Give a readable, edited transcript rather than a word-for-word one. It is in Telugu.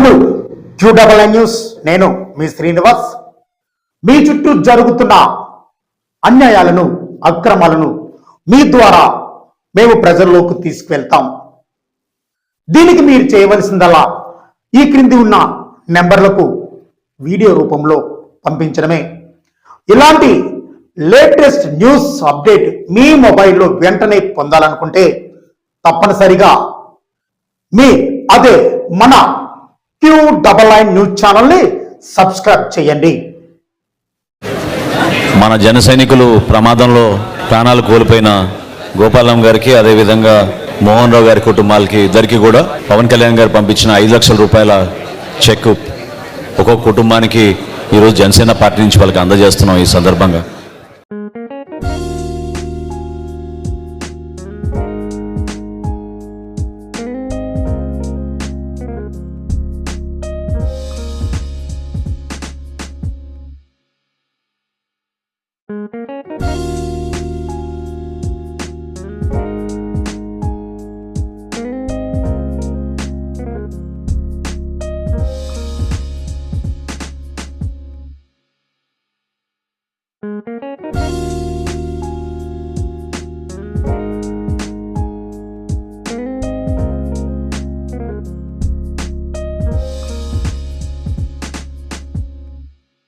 Welcome to QNN news. నేను మీ శ్రీనివాస్. మీ చుట్టూ జరుగుతున్న అన్యాయాలను, అక్రమాలను మీ ద్వారా మేము ప్రజల్లోకి తీసుకువెళ్తాం. దీనికి మీరు చేయవలసిందల్లా ఈ క్రింది ఉన్న నెంబర్లకు వీడియో రూపంలో పంపించడమే. ఇలాంటి లేటెస్ట్ న్యూస్ అప్డేట్ మీ మొబైల్లో వెంటనే పొందాలనుకుంటే తప్పనిసరిగా అదే మన QNN న్యూస్ ఛానల్ని సబ్స్క్రైబ్ చేయండి. మన జన సైనికులు ప్రమాదంలో ప్రాణాలు కోల్పోయిన గోపాలం గారికి, అదేవిధంగా మోహన్ రావు గారి కుటుంబాలకి ఇద్దరికి కూడా పవన్ కళ్యాణ్ గారు పంపించిన 5 లక్షల రూపాయల చెక్ ఒక్కొక్క కుటుంబానికి ఈరోజు జనసేన పార్టీ నుంచి వాళ్ళకి అందజేస్తున్నాం. ఈ సందర్భంగా